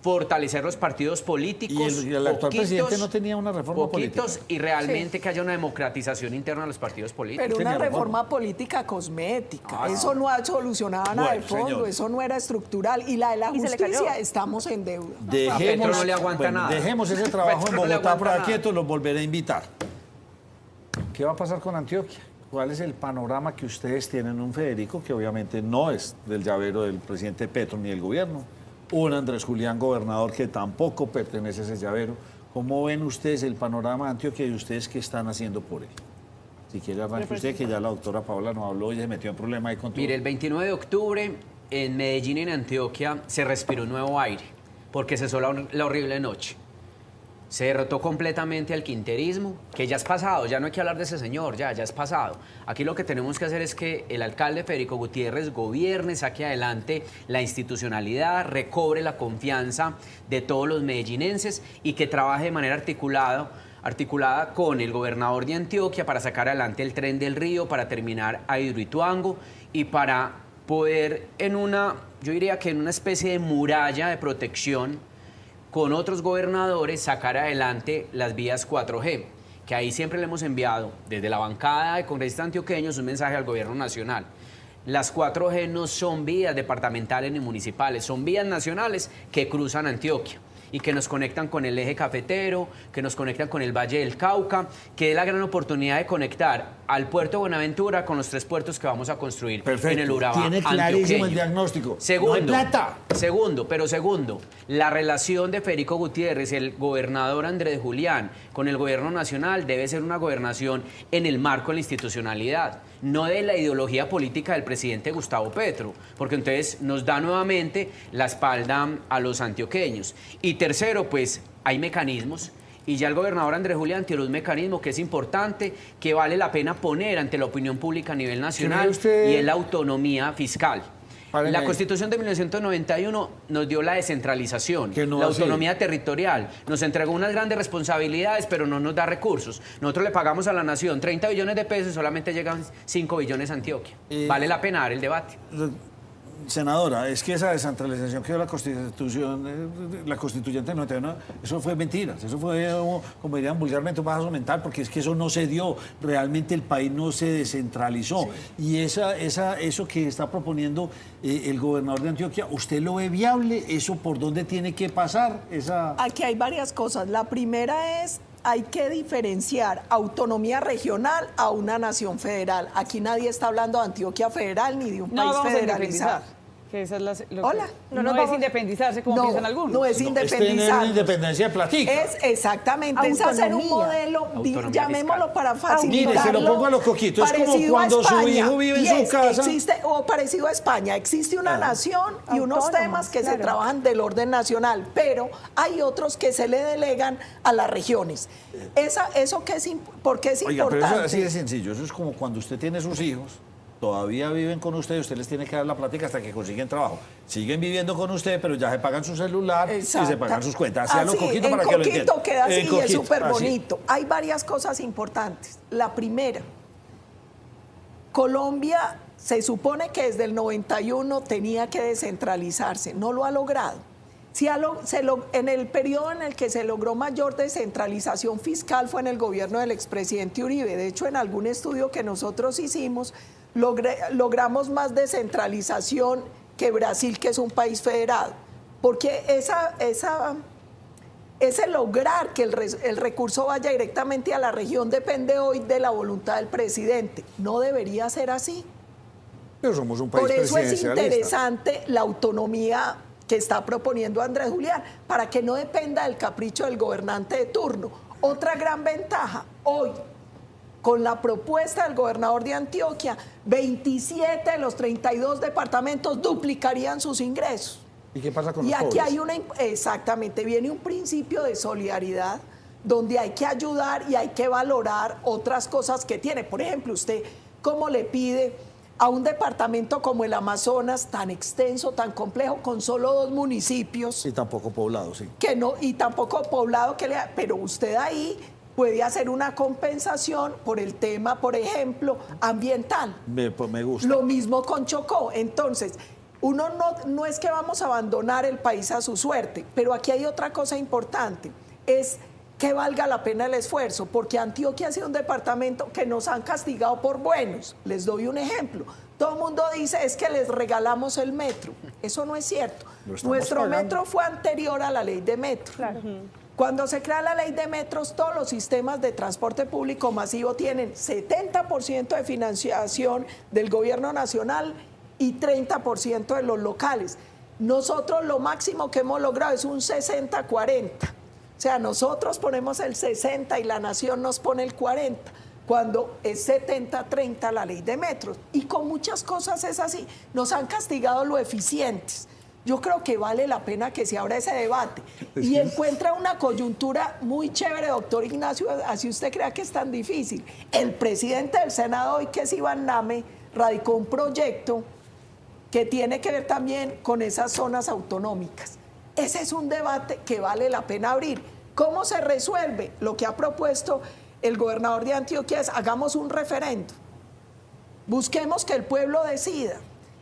Speaker 3: fortalecer los partidos políticos.
Speaker 1: Y el actual
Speaker 3: poquitos,
Speaker 1: presidente no tenía una reforma
Speaker 3: poquitos,
Speaker 1: política.
Speaker 3: y realmente que haya una democratización interna de los partidos políticos.
Speaker 2: Pero
Speaker 1: tenía
Speaker 2: una
Speaker 1: reforma.
Speaker 2: reforma política cosmética. Eso no ha solucionado nada de
Speaker 1: Bueno,
Speaker 2: fondo,
Speaker 1: señor.
Speaker 2: eso no era estructural. Y la de la
Speaker 4: Y se le cayó.
Speaker 2: justicia, estamos en deuda.
Speaker 3: A Petro no le aguanta nada.
Speaker 1: Dejemos ese trabajo en
Speaker 3: Petro no le
Speaker 1: Bogotá
Speaker 3: aguanta
Speaker 1: para
Speaker 3: nada.
Speaker 1: quietos, los volveré a invitar. ¿Qué va a pasar con Antioquia? ¿Cuál es el panorama que ustedes tienen? Un Federico que obviamente no es del llavero del presidente Petro ni del gobierno. Un Andrés Julián, gobernador, que tampoco pertenece a ese llavero. ¿Cómo ven ustedes el panorama de Antioquia y ustedes qué están haciendo por él? Si quiere arranque usted, que ya la doctora Paola nos habló y se metió en problema ahí con todo.
Speaker 3: Mire, el 29 de octubre en Medellín y en Antioquia se respiró un nuevo aire, porque cesó la horrible noche. Se derrotó completamente al quinterismo, que ya es pasado, ya no hay que hablar de ese señor, ya es pasado. Aquí lo que tenemos que hacer es que el alcalde Federico Gutiérrez gobierne, saque adelante la institucionalidad, recobre la confianza de todos los medellinenses y que trabaje de manera articulada con el gobernador de Antioquia para sacar adelante el Tren del Río, para terminar a Hidroituango y para poder yo diría que en una especie de muralla de protección con otros gobernadores sacar adelante las vías 4G, que ahí siempre le hemos enviado desde la bancada de congresistas antioqueños un mensaje al gobierno nacional. Las 4G no son vías departamentales ni municipales, son vías nacionales que cruzan Antioquia y que nos conectan con el eje cafetero, que nos conectan con el Valle del Cauca, que es la gran oportunidad de conectar al puerto de Buenaventura con los 3 puertos que vamos a construir en el Urabá
Speaker 1: Tiene clarísimo
Speaker 3: antioqueño.
Speaker 1: el diagnóstico.
Speaker 3: Segundo,
Speaker 1: No hay plata.
Speaker 3: Segundo, la relación de Federico Gutiérrez, el gobernador Andrés Julián, con el gobierno nacional debe ser una gobernación en el marco de la institucionalidad, no de la ideología política del presidente Gustavo Petro, porque entonces nos da nuevamente la espalda a los antioqueños. Y tercero, pues hay mecanismos. Y ya el gobernador Andrés Julián tiene un mecanismo que es importante, que vale la pena poner ante la opinión pública a nivel nacional,
Speaker 1: usted-
Speaker 3: y es la autonomía fiscal.
Speaker 1: Párenme
Speaker 3: La
Speaker 1: ahí.
Speaker 3: Constitución de 1991 nos dio la descentralización,
Speaker 1: Que no
Speaker 3: la
Speaker 1: así.
Speaker 3: autonomía territorial, nos entregó unas grandes responsabilidades, pero no nos da recursos. Nosotros le pagamos a la nación 30 billones de pesos y solamente llegan 5 billones a Antioquia. Vale la pena dar el debate.
Speaker 1: Senadora, es que esa descentralización que dio la Constitución, la constituyente del 91, eso fue mentiras, eso fue, como dirían vulgarmente, un bajazo mental, porque es que eso no se dio, realmente el país no se descentralizó. Y eso que está proponiendo el gobernador de Antioquia, ¿usted lo ve viable? ¿Eso por dónde tiene que pasar?
Speaker 2: Aquí hay varias cosas. La primera es, hay que diferenciar autonomía regional a una nación federal. Aquí nadie está hablando de Antioquia federal ni de un
Speaker 5: No
Speaker 2: país
Speaker 5: vamos a
Speaker 2: federalizado.
Speaker 5: independizar. Que esa es
Speaker 2: Hola.
Speaker 5: No, es independizarse como piensan algunos.
Speaker 2: No es
Speaker 1: Es tener
Speaker 2: independizar.
Speaker 1: una independencia de platica.
Speaker 2: Es exactamente, es hacer un
Speaker 4: Autonomía.
Speaker 2: modelo,
Speaker 3: Autonomía
Speaker 2: llamémoslo
Speaker 3: fiscal.
Speaker 2: para facilitarlo.
Speaker 1: Mire, se lo pongo a los coquitos, es como
Speaker 2: parecido a
Speaker 1: cuando su
Speaker 2: España.
Speaker 1: hijo vive en
Speaker 2: Y
Speaker 1: su casa.
Speaker 2: o parecido a España, existe una nación y unos
Speaker 4: Autónoma,
Speaker 2: temas que se
Speaker 4: claro.
Speaker 2: trabajan del orden nacional, pero hay otros que se le delegan a las regiones. Eso que es, ¿por qué es
Speaker 1: Oiga, pero
Speaker 2: importante?
Speaker 1: eso así de sencillo. Eso es como cuando usted tiene sus hijos, todavía viven con usted, usted les tiene que dar la plática hasta que consiguen trabajo. Siguen viviendo con usted, pero ya se pagan su celular y se
Speaker 2: Exacto.
Speaker 1: pagan sus cuentas. Así a lo
Speaker 2: Así,
Speaker 1: coquito
Speaker 2: en
Speaker 1: para que lo
Speaker 2: coquito
Speaker 1: entiendan.
Speaker 2: queda así
Speaker 1: En
Speaker 2: y es
Speaker 1: coquito,
Speaker 2: súper
Speaker 1: así.
Speaker 2: bonito. Hay varias cosas importantes. La primera, Colombia se supone que desde el 91 tenía que descentralizarse, no lo ha logrado. En el periodo en el que se logró mayor descentralización fiscal fue en el gobierno del expresidente Uribe. De hecho, en algún estudio que nosotros hicimos, logramos más descentralización que Brasil, que es un país federado. Porque ese lograr que el recurso vaya directamente a la región depende hoy de la voluntad del presidente. No debería ser así.
Speaker 1: Pero somos un país
Speaker 2: Por eso es
Speaker 1: presidencialista.
Speaker 2: interesante la autonomía que está proponiendo Andrés Julián, para que no dependa del capricho del gobernante de turno. Otra gran ventaja, hoy, con la propuesta del gobernador de Antioquia, 27 de los 32 departamentos duplicarían sus ingresos.
Speaker 1: ¿Y qué pasa con
Speaker 2: Y
Speaker 1: los
Speaker 2: aquí
Speaker 1: pobres?
Speaker 2: exactamente, viene un principio de solidaridad donde hay que ayudar y hay que valorar otras cosas que tiene. Por ejemplo, usted, ¿cómo le pide a un departamento como el Amazonas, tan extenso, tan complejo, con solo 2 municipios,
Speaker 1: Y tampoco poblado, sí.
Speaker 2: y tampoco poblado, pero usted ahí puede hacer una compensación por el tema, por ejemplo, ambiental?
Speaker 1: Me gusta.
Speaker 2: Lo mismo con Chocó. Entonces, uno no es que vamos a abandonar el país a su suerte, pero aquí hay otra cosa importante, es que valga la pena el esfuerzo, porque Antioquia ha sido un departamento que nos han castigado por buenos. Les doy un ejemplo. Todo el mundo dice, es que les regalamos el metro. Eso no es cierto.
Speaker 1: Lo estamos
Speaker 2: Nuestro
Speaker 1: pagando.
Speaker 2: metro fue anterior a la ley de metro.
Speaker 4: Claro.
Speaker 2: Cuando se crea la ley de metros, todos los sistemas de transporte público masivo tienen 70% de financiación del gobierno nacional y 30% de los locales. Nosotros lo máximo que hemos logrado es un 60-40. O sea, nosotros ponemos el 60 y la nación nos pone el 40, cuando es 70-30 la ley de metros. Y con muchas cosas es así. Nos han castigado lo eficientes. Yo creo que vale la pena que se abra ese debate. Y encuentra una coyuntura muy chévere, doctor Ignacio, así usted crea que es tan difícil. El presidente del Senado hoy, que es Iván Name, radicó un proyecto que tiene que ver también con esas zonas autonómicas. Ese es un debate que vale la pena abrir. ¿Cómo se resuelve? Lo que ha propuesto el gobernador de Antioquia es hagamos un referendo. Busquemos que el pueblo decida.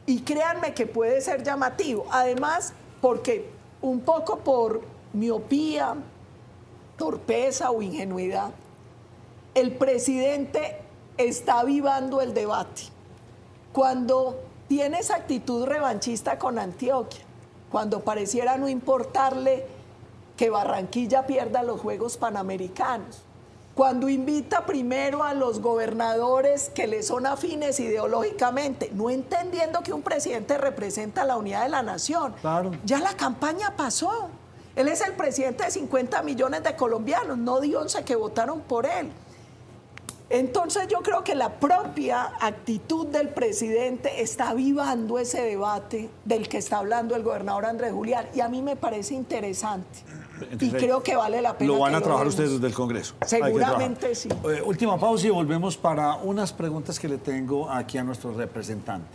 Speaker 2: Y créanme que puede ser llamativo. Además, porque un poco por miopía, torpeza o ingenuidad, el presidente está avivando el debate. Cuando tiene esa actitud revanchista con Antioquia, cuando pareciera no importarle que Barranquilla pierda los Juegos Panamericanos, cuando invita primero a los gobernadores que le son afines ideológicamente, no entendiendo que un presidente representa la unidad de la nación.
Speaker 1: Claro.
Speaker 2: Ya la campaña pasó. Él es el presidente de 50 millones de colombianos, no de 11 que votaron por él. Entonces yo creo que la propia actitud del presidente está avivando ese debate del que está hablando el gobernador Andrés Julián, y a mí me parece interesante. Y creo que vale la pena.
Speaker 1: Lo van a trabajar
Speaker 2: vemos.
Speaker 1: ustedes desde el Congreso. Hay que
Speaker 2: Seguramente sí.
Speaker 1: trabajar. Última pausa y volvemos para unas preguntas que le tengo aquí a nuestro representante.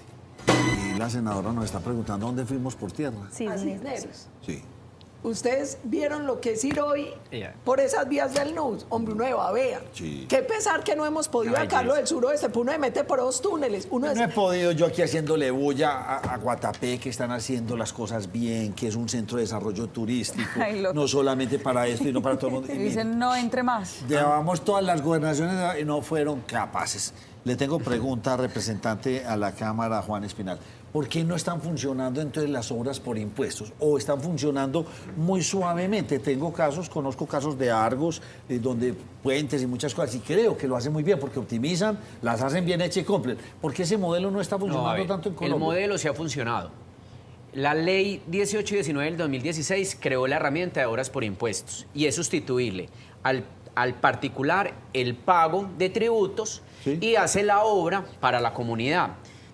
Speaker 1: Y la senadora nos está preguntando dónde fuimos por tierra.
Speaker 4: Sí,
Speaker 2: a
Speaker 4: Cisneros.
Speaker 2: Cisneros.
Speaker 1: Sí.
Speaker 2: Ustedes vieron lo que es ir hoy
Speaker 3: Yeah.
Speaker 2: por esas vías del NUS, hombre, uno de Babea.
Speaker 1: Sí.
Speaker 2: Qué pesar que no hemos podido
Speaker 3: Qué
Speaker 2: sacarlo
Speaker 3: belleza.
Speaker 2: del suroeste, pues uno se mete por dos túneles. Uno
Speaker 1: No
Speaker 2: es,
Speaker 1: he podido yo aquí haciéndole bulla a Guatapé, que están haciendo las cosas bien, que es un centro de desarrollo turístico,
Speaker 5: Ay, loco.
Speaker 1: no solamente para esto, sino para todo el mundo. Y
Speaker 5: Y
Speaker 1: mire,
Speaker 5: dicen, no entre más.
Speaker 1: llevamos todas las gobernaciones y no fueron capaces. Le tengo pregunta, representante a la Cámara, Juan Espinal. ¿Por qué no están funcionando entonces las obras por impuestos? ¿O están funcionando muy suavemente? Conozco casos de Argos, donde puentes y muchas cosas, y creo que lo hacen muy bien, porque optimizan, las hacen bien hechas y cumplen. ¿Por qué ese modelo no está
Speaker 3: No,
Speaker 1: funcionando
Speaker 3: a ver,
Speaker 1: tanto en Colombia?
Speaker 3: el modelo sí ha funcionado. La ley 18 y 19 del 2016 creó la herramienta de obras por impuestos y es sustituirle al particular el pago de tributos
Speaker 1: Sí.
Speaker 3: y hace la obra para la comunidad,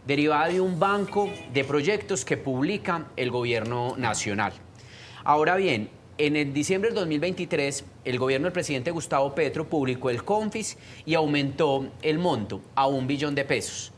Speaker 3: derivada de un banco de proyectos que publica el gobierno nacional. Ahora bien, en el diciembre del 2023, el gobierno del presidente Gustavo Petro publicó el CONFIS y aumentó el monto a 1 billón de pesos.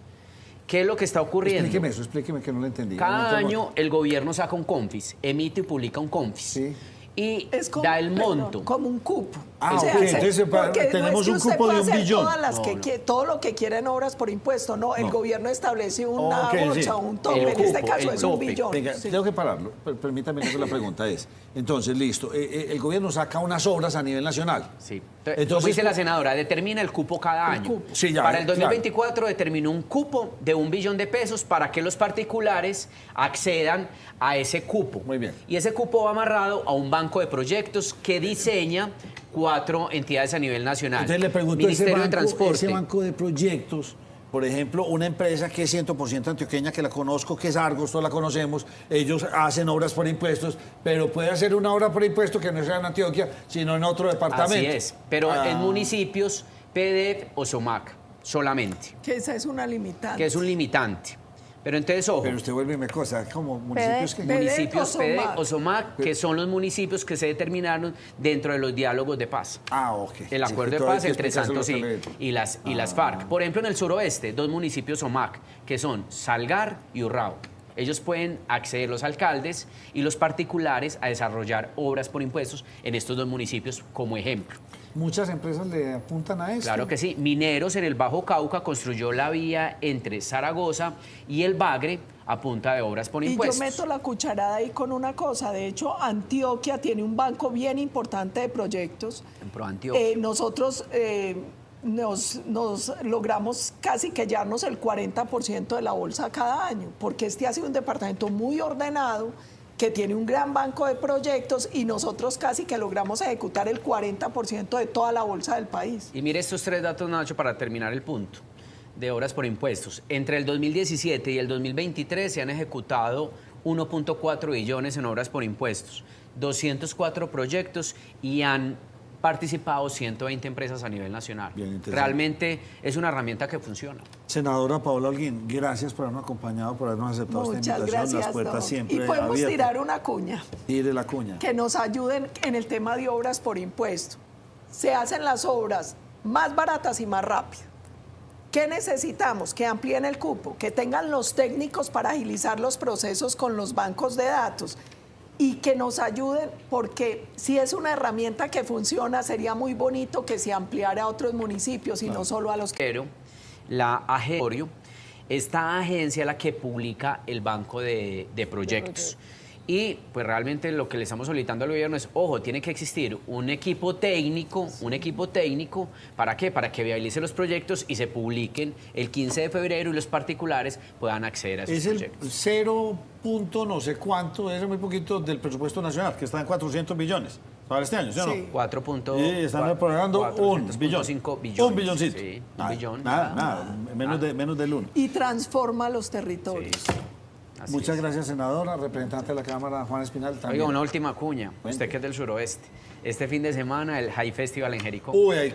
Speaker 3: ¿Qué es lo que está ocurriendo?
Speaker 1: Explíqueme que no lo entendí.
Speaker 3: Cada año el gobierno saca un CONFIS, emite y publica un CONFIS.
Speaker 1: Sí.
Speaker 3: Y
Speaker 2: es como,
Speaker 3: da el
Speaker 2: perdón,
Speaker 3: monto.
Speaker 2: como un cupo.
Speaker 1: Ah, ok, entonces
Speaker 2: porque
Speaker 1: tenemos
Speaker 2: no
Speaker 1: un
Speaker 2: es que usted
Speaker 1: cupo de
Speaker 2: pueda
Speaker 1: 1
Speaker 2: hacer
Speaker 1: billón.
Speaker 2: todas las todo lo que quieren obras por impuesto, no, el
Speaker 1: No.
Speaker 2: gobierno establece una
Speaker 1: Ok, sí.
Speaker 2: bocha, un tope,
Speaker 3: El
Speaker 2: en este
Speaker 3: cupo,
Speaker 2: caso
Speaker 3: el
Speaker 2: es un
Speaker 3: tope.
Speaker 2: billón.
Speaker 1: Venga,
Speaker 2: Sí.
Speaker 1: tengo que pararlo. Permítame que la pregunta es. Entonces, listo. El gobierno saca unas obras a nivel nacional.
Speaker 3: Sí.
Speaker 1: Entonces,
Speaker 3: Como dice la senadora, determina el cupo cada año.
Speaker 2: cupo.
Speaker 1: Sí, ya,
Speaker 3: para el
Speaker 1: claro.
Speaker 3: 2024 determinó un cupo de 1 billón de pesos para que los particulares accedan a ese cupo.
Speaker 1: Muy bien.
Speaker 3: Y ese cupo va amarrado a un banco de proyectos que diseña 4 entidades a nivel nacional.
Speaker 1: Entonces le pregunto,
Speaker 3: Ministerio de Transporte.
Speaker 1: ese banco de proyectos, por ejemplo, una empresa que es 100% antioqueña, que la conozco, que es Argos, todos la conocemos, ellos hacen obras por impuestos, pero puede hacer una obra por impuesto que no sea en Antioquia, sino en otro departamento.
Speaker 3: Así es, pero
Speaker 1: Ah.
Speaker 3: en municipios, PDF o SOMAC solamente,
Speaker 2: Que esa es una limitante.
Speaker 3: que es un limitante. Pero entonces, ojo,
Speaker 1: Pero usted vuelve me cosa, como municipios que...
Speaker 2: PD.
Speaker 3: municipios
Speaker 2: o
Speaker 3: PD
Speaker 2: SOMAC.
Speaker 3: o SOMAC, que son los municipios que se determinaron dentro de los diálogos de paz.
Speaker 1: Ah, ok.
Speaker 3: El
Speaker 1: Sí,
Speaker 3: acuerdo de
Speaker 1: todo hay
Speaker 3: paz
Speaker 1: que
Speaker 3: entre
Speaker 1: explicárselo
Speaker 3: Santos
Speaker 1: a usted.
Speaker 3: y las FARC. Por ejemplo, en el suroeste, 2 municipios SOMAC, que son Salgar y Urrao. Ellos pueden acceder, los alcaldes y los particulares, a desarrollar obras por impuestos en estos 2 municipios como ejemplo.
Speaker 1: Muchas empresas le apuntan a esto.
Speaker 3: Claro que sí. Mineros en el Bajo Cauca construyó la vía entre Zaragoza y el Bagre a punta de obras por
Speaker 2: Y yo
Speaker 3: impuestos.
Speaker 2: meto la cucharada ahí con una cosa. De hecho, Antioquia tiene un banco bien importante de proyectos.
Speaker 3: En Pro Antioquia.
Speaker 2: Nosotros nos logramos casi que llevarnos el 40% de la bolsa cada año, porque este ha sido un departamento muy ordenado, que tiene un gran banco de proyectos y nosotros casi que logramos ejecutar el 40% de toda la bolsa del país.
Speaker 3: Y mire estos 3 datos, Nacho, para terminar el punto de obras por impuestos. Entre el 2017 y el 2023 se han ejecutado 1.4 billones en obras por impuestos, 204 proyectos y han participado 120 empresas a nivel nacional.
Speaker 1: Bien interesante.
Speaker 3: Realmente es una herramienta que funciona.
Speaker 1: Senadora Paola Holguín, gracias por habernos acompañado, por habernos aceptado esta
Speaker 2: Muchas
Speaker 1: invitación.
Speaker 2: gracias.
Speaker 1: Las puertas
Speaker 2: Don.
Speaker 1: siempre
Speaker 2: Y podemos
Speaker 1: abiertas.
Speaker 2: tirar una cuña.
Speaker 1: Tire la cuña.
Speaker 2: Que nos ayuden en el tema de obras por impuesto. Se hacen las obras más baratas y más rápido. ¿Qué necesitamos? Que amplíen el cupo, que tengan los técnicos para agilizar los procesos con los bancos de datos y que nos ayuden, porque si es una herramienta que funciona, sería muy bonito que se ampliara a otros municipios y no solo a los que...
Speaker 3: Pero la agencia, esta agencia es la que publica el banco de proyectos. Y pues realmente lo que le estamos solicitando al gobierno es, ojo, tiene que existir un equipo técnico, ¿para qué? Para que viabilice los proyectos y se publiquen el 15 de febrero y los particulares puedan acceder a esos
Speaker 1: Es el
Speaker 3: proyectos.
Speaker 1: 0 punto no sé cuánto, es muy poquito del presupuesto nacional, que está en 400 billones para este año, ¿sí o no?
Speaker 2: Sí.
Speaker 3: 4.
Speaker 1: Sí, están programando un billón.
Speaker 3: 400.5 billones.
Speaker 1: Un billoncito.
Speaker 3: Sí, un
Speaker 1: Nada,
Speaker 3: billón.
Speaker 1: Nada, menos del uno.
Speaker 2: Y transforma los territorios.
Speaker 3: Sí. Así
Speaker 1: Muchas
Speaker 3: es.
Speaker 1: gracias, senadora, representante de la Cámara, Juan Espinal. También.
Speaker 3: Oiga, una última cuña.
Speaker 1: Cuente.
Speaker 3: Usted que es del suroeste. Este fin de semana el High Festival en Jericó.
Speaker 1: Uy, ahí